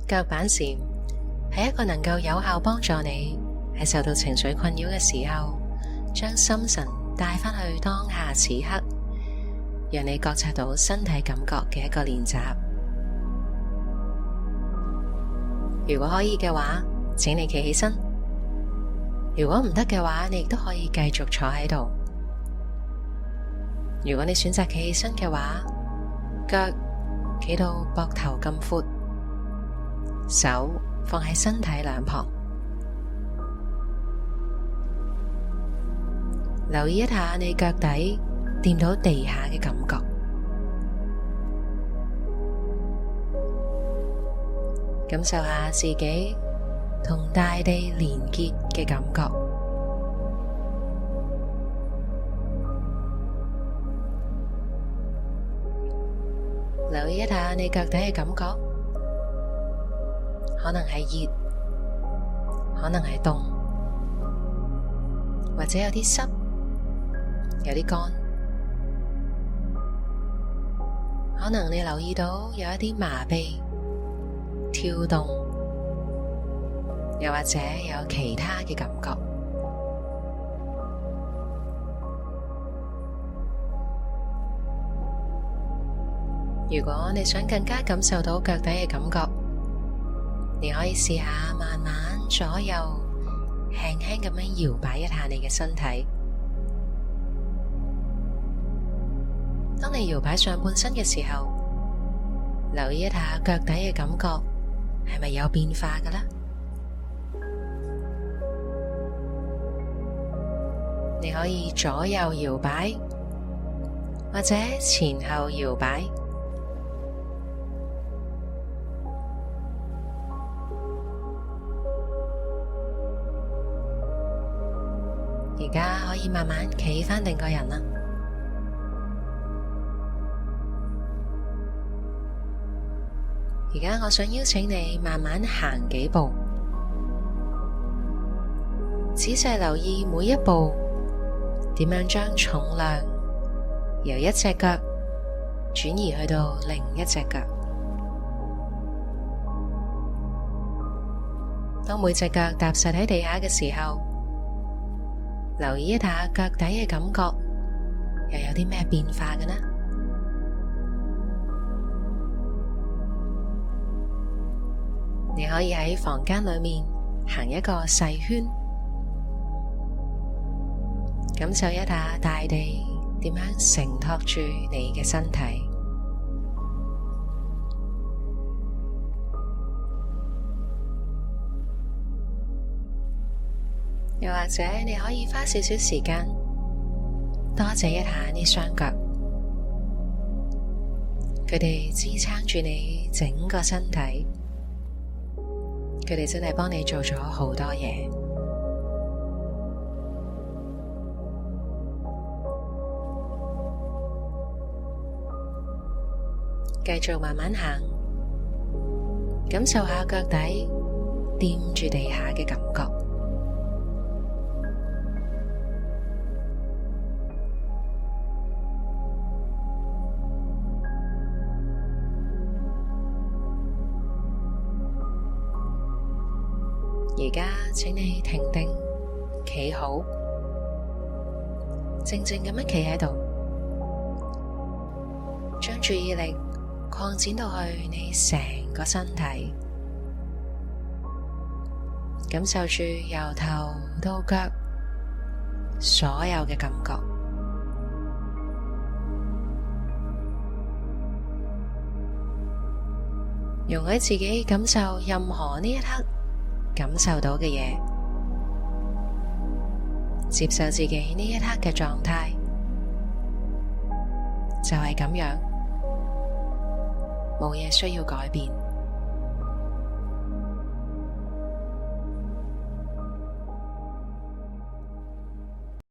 腳板禪係一個能夠有效幫助你喺受到情緒困擾嘅時候，將心神帶返去當下此刻，讓你覺察到身體感覺嘅一個練習。如果可以嘅話，請你企起身；如果唔得嘅話，你亦都可以繼續坐喺度。如果你選擇企起身嘅話，腳企到膊頭咁闊，手放喺身體兩旁，留意一下你腳底掂到地下嘅感覺，感受下自己同大地連結嘅感覺。留意一下你腳底嘅感覺，可能係熱，可能係凍，或者有啲濕，有啲乾。可能你留意到有一啲麻痹、跳動，又或者有其他嘅感覺。如果你想更加感受到腳底嘅感覺，你可以試下慢慢左右輕輕咁樣搖擺一下你嘅身體。當你搖擺上半身嘅時候，留意一下腳底嘅感覺係咪有變化㗎啦？你可以左右搖擺，或者前後搖擺。而家可以慢慢企返定個人啦。而家我想邀請你慢慢行幾步，仔細留意每一步點樣將重量由一隻腳轉移去到另一隻腳。當每隻腳踏實喺地下嘅時候，留意一下腳底嘅感覺，又有啲咩變化嘅呢？你可以喺房間裏面行一個細圈，感受一下大地點樣承托住你嘅身體。又或者你可以花少少時間多謝一下呢雙腳，佢哋支撐住你整個身體，佢哋真係幫你做咗好多嘢。繼續慢慢行，感受下腳底掂住地下嘅感覺。而家請你停定，企好，靜靜咁樣企喺度，將注意力擴展到去你成個身體，感受住由頭到腳所有嘅感覺，容許自己感受任何呢一刻感受到嘅嘢，接受自己呢一刻嘅狀態，就係咁樣，冇嘢需要改變。